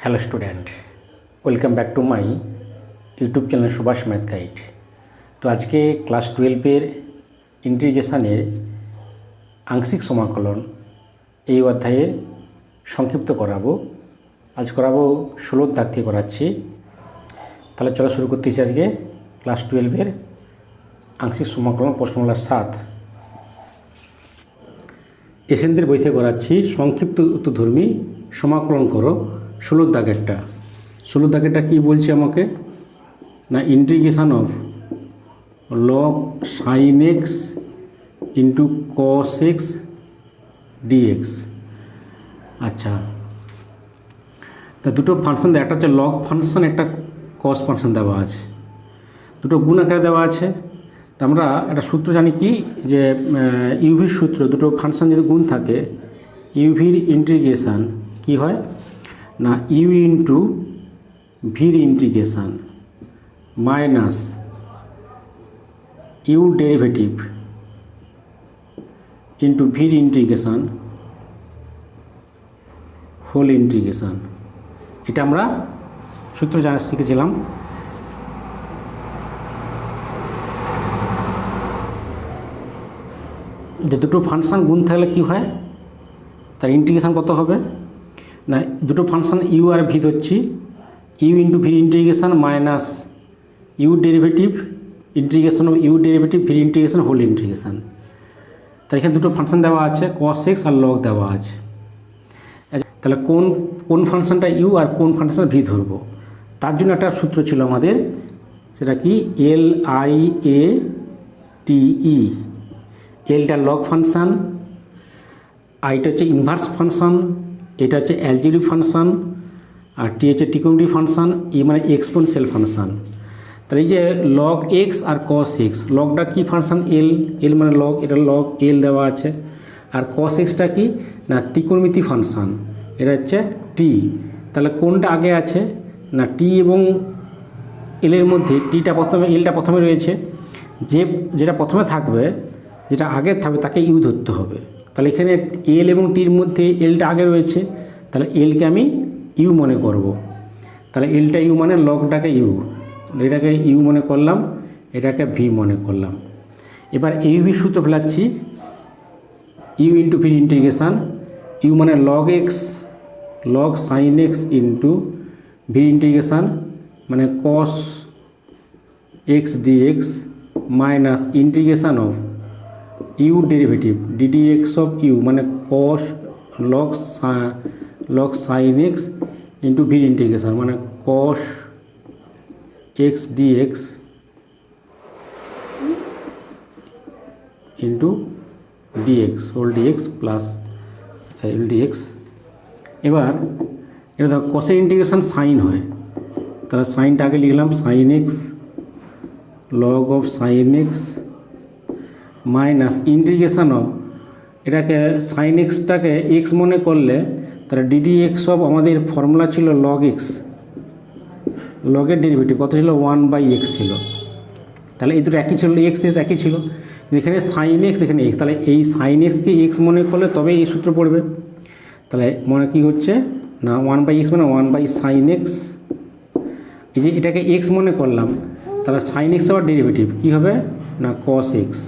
Hello student, welcome back to my YouTube channel Subhash math guide. তো আজকে class 12-এর ইন্টিগ্রেশনের আংশিক সমাকলন এই অধ্যায়ের সংক্ষিপ্ত করাবো। আজ করাবো 16 দাগ থেকে করাচ্ছি। তাহলে চলো শুরু করতেছি আজকে ক্লাস 12-এর আংশিক সমাকলন প্রশ্নমালা 7। এসেনদের বই থেকে করাচ্ছি। সংক্ষিপ্ত উত্তরধর্মী সমাকলন করো 16 দাগেরটা। 16 দাগেরটা কী বলছে আমাকে না, integration of log sine x into cos x dx. আচ্ছা, তা দুটো ফাংশন, একটা হচ্ছে লগ ফাংশন, একটা কস ফাংশন দেওয়া আছে, দুটো গুণ আকারে দেওয়া আছে। তা আমরা একটা সূত্র জানি কি, যে ইউভির সূত্র, দুটো ফাংশন যদি গুণ থাকে ইউভির ইন্টিগ্রেশন কি হয় না, ইউ ইন্টু ভির integration minus you derivative into ভির ইন্টিগ্রেশন হোল ইন্টিগ্রেশন। এটা আমরা সূত্র যা শিখেছিলাম। যে দুটো ফাংশন গুণ থাকলে কি হয়, তার ইন্টিগ্রেশন কত হবে না, দুটো ফাংশন ইউ আর ভি ধরছি, ইউ ইন্টু ভির integration minus you derivative integration of you derivative ভির ইন্টিগ্রেশন হোল ইন্টিগ্রেশন। তার এখানে দুটো ফাংশন দেওয়া আছে, কস এক্স আর লগ দেওয়া আছে। তাহলে কোন ফাংশনটা ইউ আর কোন ফাংশন ভি ধরবো, তার জন্য একটা সূত্র ছিল আমাদের, সেটা কি L I A T E. এলটা লগ ফাংশন, আইটা হচ্ছে ইনভার্স ফাংশন, এটা হচ্ছে অ্যালজেব্রিক ফাংশন, আর টি হচ্ছে ট্রিগোনোমেট্রিক ফাংশন, ই মানে এক্সপোনেনশিয়াল ফাংশন। তাহলে এই যে লগ এক্স আর কস এক্স, লগটা কি ফাংশন এল মানে লগ, এটা লগ এল দেওয়া আছে। আর কস এক্সটা কি না, ত্রিকোণমিতি ফাংশন, এটা হচ্ছে টি। তাহলে কোনটা আগে আছে না, টি এবং এলের মধ্যে টিটা প্রথমে, এলটা প্রথমে রয়েছে, যেটা প্রথমে থাকবে, যেটা আগে থাকবে তাকে ইউ ধরতে হবে। তাহলে এখানে এল এবং টির মধ্যে এলটা আগে রয়েছে, তাহলে এলকে আমি ইউ মনে করব। তাহলে এলটা ইউ মানে লগটাকে ইউ, এটাকে ইউ মনে করলাম, এটাকে ভি মনে করলাম। এবার ইউভি সূত্র ফেলাচ্ছি, U into V integration, U মানে log x, log sine x into V integration মানে cos x dx minus integration of you derivative d dx of U মানে cos log sine x into ভির integration মানে cos x dx into dx whole dx plus L dx. এবার এটা দেখো কসের integration sign হয়, তাহলে সাইনটা আগে লিখলাম, sine x log of sine x minus integration of, এটাকে সাইন এক্সটাকে এক্স মনে করলে তাহলে ডিডি এক্স অফ, আমাদের ফর্মুলা ছিল লগ এক্স, লগের ডেরিভেটিভ কত ছিল 1/x ছিল। তাহলে এই দুটো একই ছিল, এক্স এস একই ছিল, এখানে সাইন এক্স এখানে এক্স, তাহলে এই সাইন এক্সকে এক্স মনে করলে তবে এই সূত্র পড়বে। তাহলে মনে কী হচ্ছে না, 1/x মানে 1/sin x, এই যে এটাকে এক্স মনে করলাম, তাহলে সাইন এক্স আবার ডেরিভেটিভ কী হবে না কস এক্স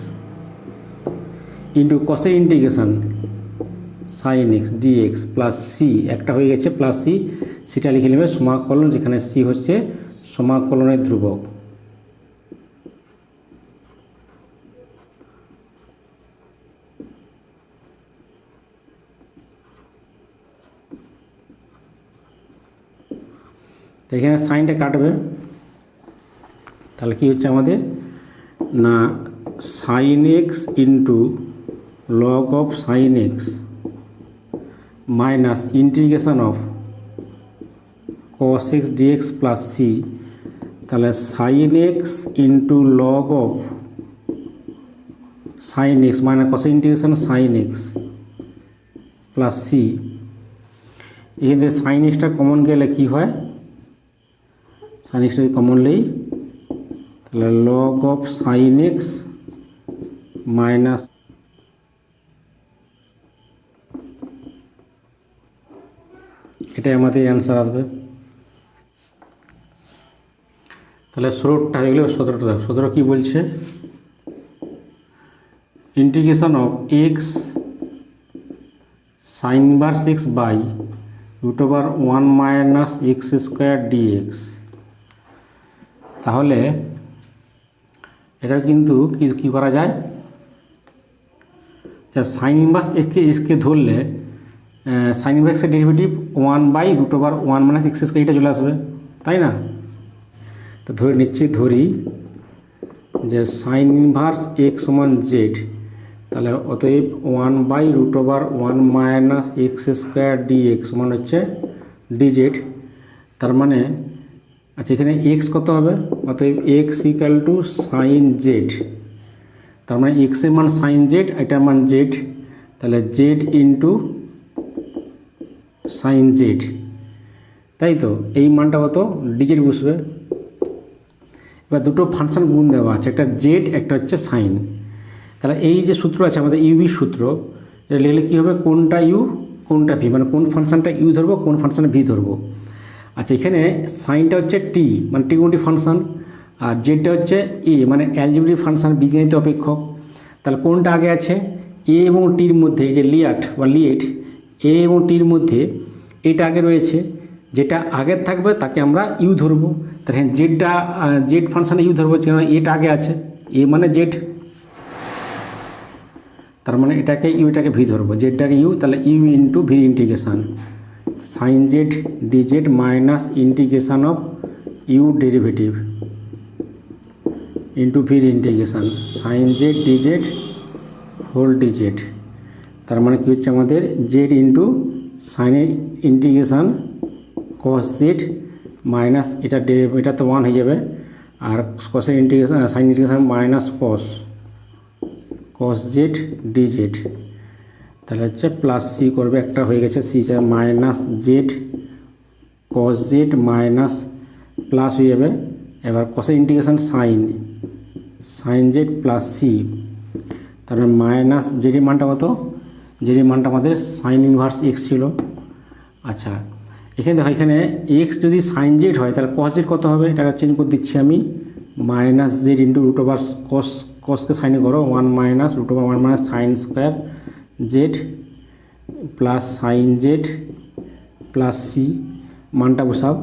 ইন্টু কসের integration sine x dx plus C, একটা হয়ে গেছে প্লাস সি, সেটা লিখে নেবে সমাকলন, যেখানে সি হচ্ছে সমাকলনের ধ্রুবক। তো এখানে সাইনটা কাটবে, তাহলে কি হচ্ছে আমাদের না, sine x into log of sine x minus integration of cos x dx plus C. তাহলে sine x into log of sine x minus cos integration sine x plus C. এখান থেকে সাইন এক্সটা কমন গেলে কী হয়, sign extra কমনলেই তাহলে log of sine x minus, এটাই আমাদের answer আসবে। তাহলে 16টা হয়ে গেলে 17টা দেখো 17 কী বলছে, integration of x sine inverse x by √1 minus x square dx. তাহলে এটা কিন্তু কী করা যায়, যা সাইন ইনভার্স এক্সকে ধরলে সাইন ইনভার্সের ডেরিভেটিভ 1/√1 মাইনাস এক্স স্কোয়ার এটা চলে আসবে, তাই না? তো ধরে নিচ্ছি, ধরি যে সাইন ইনভার্স এক্স সমান জেড, তাহলে অতএব 1/√1 মাইনাস এক্স স্কোয়ার ডিএক্স সমান হচ্ছে ডিজেড। তার মানে আচ্ছা এখানে এক্স কত হবে, অতএব x equal to sine z. তার মানে এক্সের মান সাইন জেড, এটার মান জেড, তাহলে জেড ইন্টু সাইন জেড, তাই তো? এই মানটা কত, ডিজেড বসবে। এবার দুটো ফাংশন গুণ দেওয়া আছে, একটা জেড একটা হচ্ছে সাইন। তাহলে এই যে সূত্র আছে আমাদের ইউভি সূত্র, এটা লিখলে কী হবে, কোনটা ইউ কোনটা ভি, মানে কোন ফাংশনটা ইউ ধরবো কোন ফাংশনটা ভি ধরবো। আচ্ছা এখানে সাইনটা হচ্ছে টি মানে ত্রিকোণমিতিক ফাংশন, আর জেডটা হচ্ছে এ মানে অ্যালজেব্রিক ফাংশন, বীজগণিত অপেক্ষক। তাহলে কোনটা আগে আছে, এ এবং টির মধ্যে, এই যে লিয়েট এ এবং টির মধ্যে এটা আগে রয়েছে, যেটা আগের থাকবে তাকে আমরা ইউ ধরবো। তাহলে জেড ফাংশানে ইউ ধরবো, কারণ এটা আগে আছে, এ মানে জেড, তার মানে এটাকে ইউ এটাকে ভি ধরবো, জেডটাকে ইউ, তাহলে U into V integration sine Z dZ minus integration of you derivative into ভির integration sine Z dZ whole dZ. তার মানে কী হচ্ছে আমাদের জেড ইন্টু সাইনের ইন্টিগ্রেশান কস জেড মাইনাস এটা তো 1 হয়ে যাবে, আর কসের integration sine integration minus cos Z dZ, তাহলে হচ্ছে প্লাস সি করবে, একটা হয়ে গেছে C minus Z cos Z minus plus হয়ে যাবে, এবার কসের integration sine Z plus C, তারপরে মাইনাস জেডের মানটা কত, জেডের মানটা আমাদের সাইন ইনভার্স এক্স ছিল। আচ্ছা এখানে দেখো, এখানে এক্স যদি সাইন জেড হয় তাহলে কস জেড কত হবে, এটাকে চেঞ্জ করে দিচ্ছি আমি, মাইনাস জেড ইন্টু √, কসকে সাইনে করো 1 minus √1 minus sine square z plus sine Z plus c, মানটা বসাও,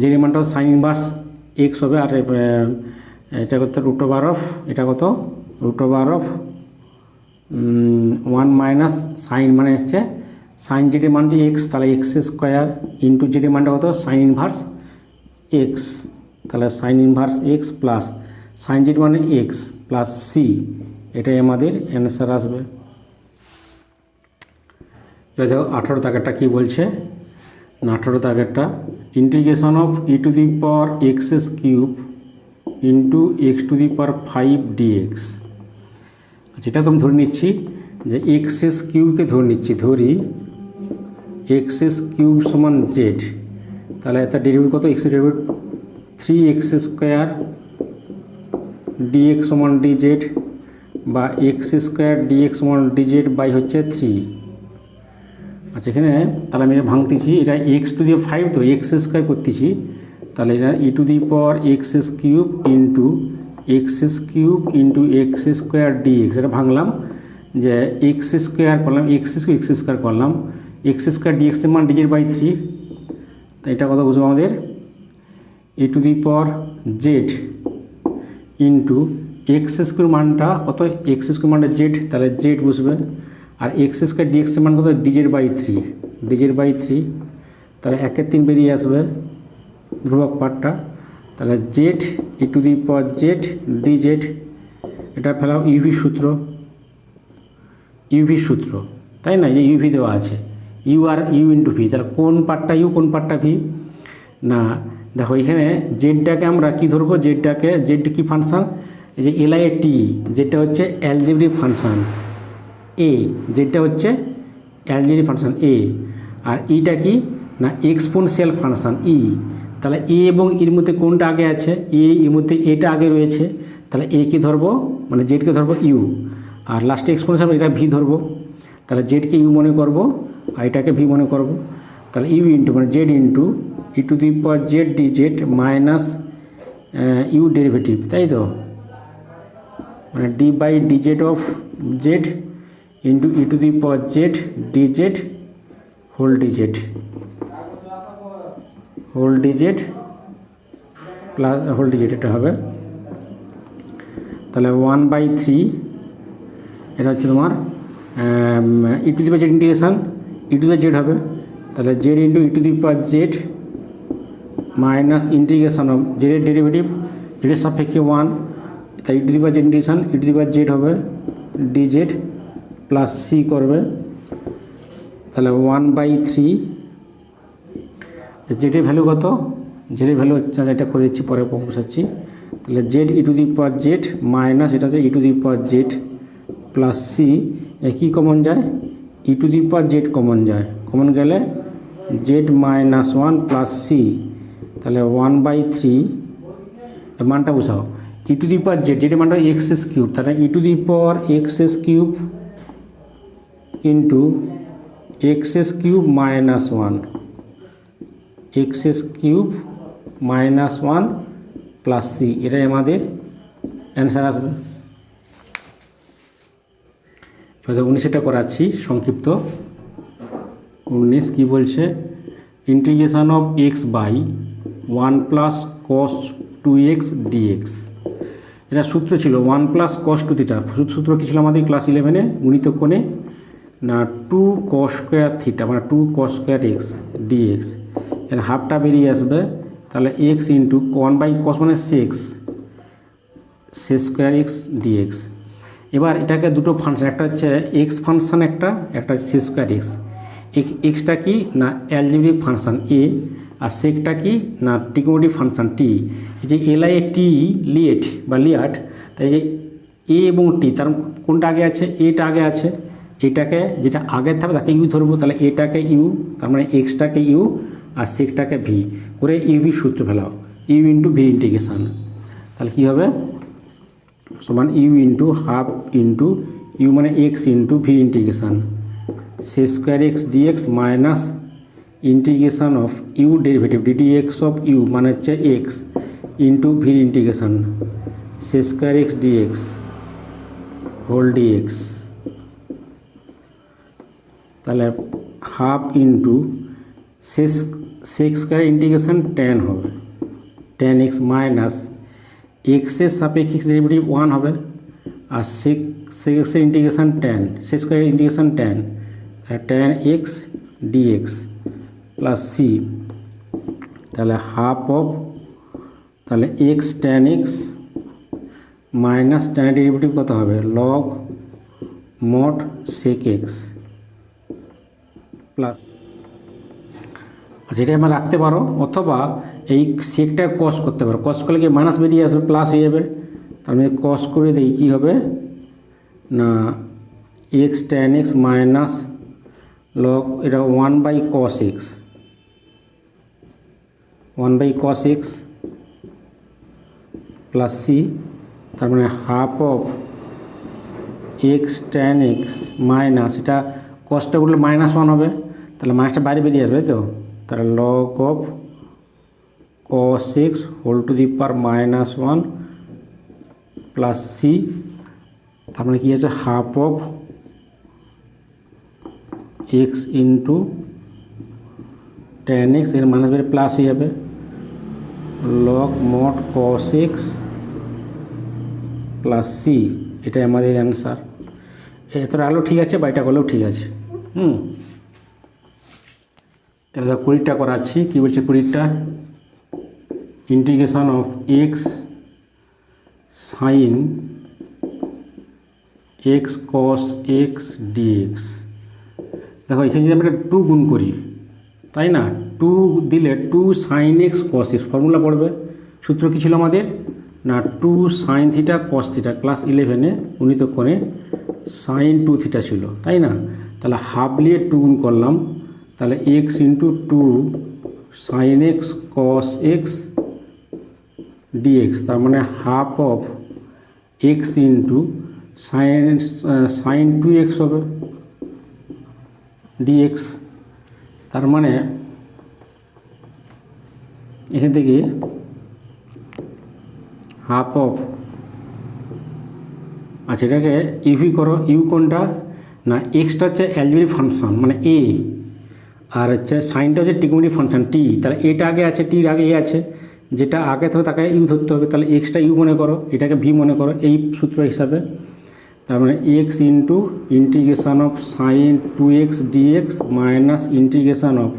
জেডের মানটা সাইন ইনভার্স এক্স হবে, আর এটা কত √, এটা কত √1 মাইনাস সাইন মানে হচ্ছে সাইন জেডের মানটি এক্স, তাহলে এক্স স্কোয়ার ইন্টু জেডের মানটা কত সাইন ইনভার্স এক্স, তাহলে sign inverse x plus sine Z মানে এক্স প্লাস সি, এটাই আমাদের অ্যান্সার আসবে। এবার দেখো 18 দাগেরটা কী বলছে না, 18 দাগেরটা integration of e⁻x³ into x⁵ dx। আচ্ছা এটাকে আমি ধরে নিচ্ছি যে x³ ধরে নিচ্ছি, ধরি x³ সমান জেড, তাহলে এটা ডেরিভেটিভ কত, x ডেরিভেটিভ 3x² dx সমান dz, বা x² dx সমান dz বাই হচ্ছে 3। আচ্ছা এখানে তাহলে আমি এটা ভাঙতেছি, এটা x⁵ তো x² করতেছি, তাহলে এটা e⁻x³ ইন্টু x³ dx, এটা ভাঙলাম যে x² করলাম x² করলাম x² dx এর মান dz বাই 3, তো এটা কত বুঝবো আমাদের e⁻z ইন্টু x² মানটা কত, x² মানটা জেড, তাহলে জেড বসবে, আর x² dx এর মান কত dz বাই 3, তাহলে 1/3 বেরিয়ে আসবে ধ্রুবক পার্টটা, তাহলে জেড e⁻z dz, এটা ফেলাও ইউভি সূত্র, তাই না, যে ইউভি দেওয়া আছে ইউ আর ইউ ইন্টু ভি, তাহলে কোন পার্টটা ইউ কোন পার্টটা ভি না, দেখো এখানে জেডটাকে আমরা কি ধরবো, জেড কি ফাংশন, এই যে LIT, যেটা হচ্ছে অ্যালজেব্রিক ফাংশন এ, যেটা হচ্ছে অ্যালজেব্রিক ফাংশন এ, আর ইটা কি না এক্সপোনেনশিয়াল ফাংশন ই, তাহলে এ এবং এর মধ্যে কোনটা আগে আছে, এর মধ্যে এটা আগে রয়েছে, তাহলে এ কে ধরবো মানে জেডকে ধরবো ইউ, আর লাস্টে এক্সপোনেনশিয়াল এটা ভি ধরবো, তাহলে জেডকে ইউ মনে করব আর এটাকে ভি মনে করব, তাহলে ইউ ইন্টু মানে Z into e⁻z dz minus you derivative, তাই তো, মানে d by d Z of Z into e to the power Z d Z whole d Z plus whole d Z, এটা হবে। তাহলে 1/3 এটা হচ্ছে তোমার e to the power Z integration e to the Z হবে, তাহলে Z into e to the power Z minus integration of জেডের derivative জেডের সাপেক্ষে 1, তাই e to the power Z integration e to the power Z হবে d Z plus C করবে, তাহলে 1/3 জেডের value কত, জেডের value হচ্ছে, এটা করে দিচ্ছি পরে বসাচ্ছি, তাহলে Z e to the power Z minus এটা হচ্ছে e to the power Z plus C, কী কমন যায়, e to the power Z common যায়, কমন গেলে জেড মাইনাস 1 প্লাস সি, তাহলে 1/3 মানটা বসাও, ই টু দি পাওয়ার জেড, জেডের মানটা এক্স এস কিউব, তাহলে e to the power x s cube into x s cube minus 1 x s cube minus 1 plus C, এটাই আমাদের answer আসবে। এবার 19টা করাচ্ছি সংক্ষিপ্ত। 19 কি বলছে, integration of x by 1 plus cos 2x dx, এটা সূত্র ছিল 1 প্লাস কস 2 থিটা, সূত্র কী ছিল আমাদের ক্লাস 11-এ গুণিত কোণে, না 2 cos স্কোয়ার থিটা মানে 2 cos স্কোয়ার এক্স ডিএক্স, এর হাফটা বেরিয়ে আসবে, তাহলে এক্স ইন্টু 1/cos মানে সেক্স স্কোয়ার এক্স ডিএক্স। এবার এটাকে দুটো ফাংশন, একটা হচ্ছে এক্স ফাংশন, একটা হচ্ছে স্কোয়ার এক্স। এক্সটা কি না অ্যালজেব্রিক ফাংশন এ, আর সেকটা কি না ট্রিগোনোমেট্রিক ফাংশন টি। এই যে এলআই টি লিয়েট বা লিয়াট, তাই যে এ এবং টি, তার কোনটা আগে আছে, এটা আগে আছে, এটাকে যেটা আগে থাকবে তাকে ইউ ধরবো, তাহলে এটাকে ইউ, তার মানে এক্সটাকে ইউ আর সেকটাকে ভি করে ইউভি সূত্র ফেলাও, ইউ ইন্টু ভি ইন্টিগ্রেশন, তাহলে কী হবে সমান U into half into U মানে x into V integration sec square x dx minus integration of you derivative d d x of U মানে হচ্ছে x into V integration sec square x dx whole dx, তাহলে half into sec x square integration tan হবে, tan x minus এক্সের সাপেক্ষে x derivative 1 হবে, আর সেক্সের integration tan, sec x square integration tan, tan x dx plus C, তাহলে half of, তাহলে x tan x minus tan derivative কত হবে log mod sec x plus, আচ্ছা এটা আমরা রাখতে পারো, অথবা এই সেকটা কস করতে পারো, কস করলে কি মাইনাস বেরিয়ে আসবে প্লাস হয়ে যাবে, তার মানে কস করে দিই কী হবে না x tan x minus log এটা 1/cos x 1/cos x plus c, তার মানে half of x tan x minus, এটা কসটা করলে -1 হবে, তাহলে মাইনাসটা বাইরে বেরিয়ে আসবে তো, তাহলে log of cos x whole to the power -1 plus c, তার মানে কী আছে half of x into tan x, এর মাইনাস বেরিয়ে প্লাস হয়ে যাবে log mod cos x plus C, এটাই আমাদের অ্যান্সার। এতটা আলো ঠিক আছে, বাইটা করলেও ঠিক আছে। এবার 20টা করাচ্ছি, কী বলছে 20টা, integration of x sine x cos x dx. দেখো এখানে যদি আমরা 2 গুণ করি, তাই না, 2 দিলে 2 sine x cos x formula পড়বে, সূত্র কী ছিল আমাদের না 2 sine theta cos theta, class 11-এ গুণিত কোণে সাইন 2 থিটা ছিল, তাই না, তাহলে হাফ নিয়ে 2 গুণ করলাম, তাহলে x into 2 sine x cos x dx, তার মানে half of x into sign 2x হবে ডিএক্স, তার মানে এখান থেকে হাফ অফ, আচ্ছা এটাকে ইউভি করো, ইউ কোনটা না এক্সটা হচ্ছে অ্যালজেব্রিক ফাংশন মানে এ, আর হচ্ছে সাইনটা হচ্ছে ট্রিগোনোমেট্রিক ফাংশন টি, তাহলে এটা আগে আছে টির আগে এ আছে, যেটা আগে থাকবে তাকে ইউ ধরতে হবে, তাহলে এক্সটা ইউ মনে করো, এটাকে ভি মনে করো এই সূত্র হিসাবে। তার মানে x into integration of sine 2x dx minus integration of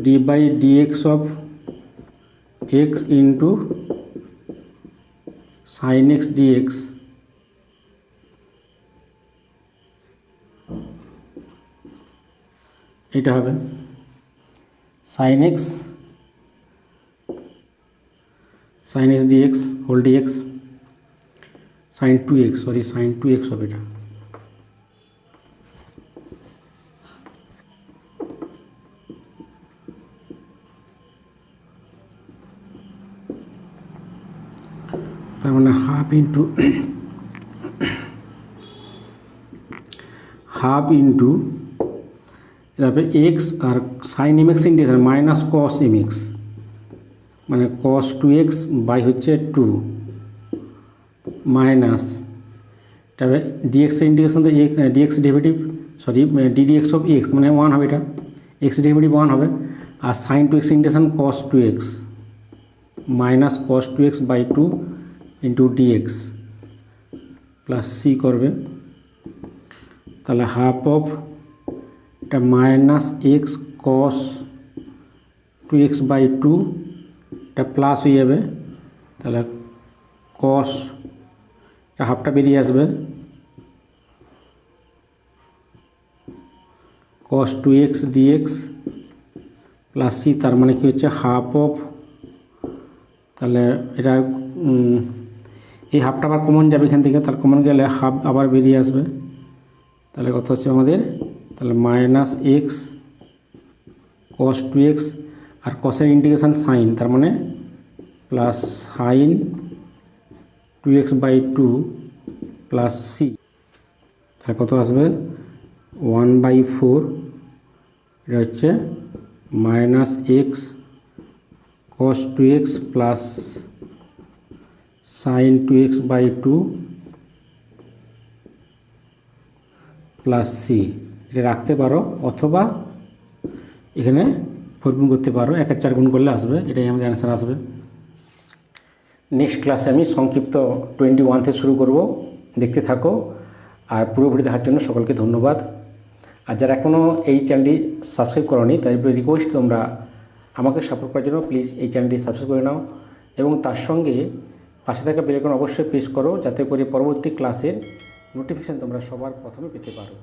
d by dx of x into sine x dx, এটা হবে sine x dx whole dx sine 2x, sorry sine 2x হবে এটা। তার মানে হাফ ইন্টু তারপরে x আর sine M x integration minus cos M x মানে cos 2x by হচ্ছে 2 মাইনাস তারপরে ডিএক্স ইন্টিগ্রেশন তো dx derivative sorry d dx of x মানে 1 হবে, এটা এক্স ডেরিভেটিভ 1 হবে, আর sine 2x integration cos 2x minus cos 2x by 2 into dx plus C করবে, তাহলে হাফ অফ এটা minus x cos 2x by 2 এটা প্লাস হয়ে যাবে, তাহলে কস এটা হাফটা বেরিয়ে আসবে, কস 2x dx প্লাস সি, তার মানে কি হচ্ছে হাফ অফ, তাহলে এটা এই হাফটা আবার কমন যাবে এখান থেকে, তার কমন গেলে হাফ আবার বেরিয়ে আসবে, তাহলে কত হচ্ছে আমাদের, তাহলে মাইনাস এক্স কস 2x আর কসের ইন্টিগ্রেশন সাইন, তার মানে plus sine 2x by 2 plus C, তাহলে কত আসবে 1/4, এটা হচ্ছে minus x cos 2x plus sine 2x by 2 plus c, এটা রাখতে পারো অথবা এখানে 4 গুণ করতে পারো, 1 আর 4 গুণ করলে আসবে, এটাই আমাদের অ্যান্সার আসবে। নেক্সট ক্লাসে আমি সংক্ষিপ্ত 21 থেকে শুরু করব, দেখতে থাকো, আর পুরো ভিডিও দেখার জন্য সকলকে ধন্যবাদ। আর যারা এখনও এই চ্যানেলটি সাবস্ক্রাইব করোনি তাই রিকোয়েস্ট তোমরা আমাকে সাপোর্ট করার জন্য প্লিজ এই চ্যানেলটি সাবস্ক্রাইব করে নাও, এবং তার সঙ্গে পাশে থাকা বেল আইকন অবশ্যই প্রেস করো, যাতে করে পরবর্তী ক্লাসের নোটিফিকেশান তোমরা সবার প্রথমে পেতে পারো।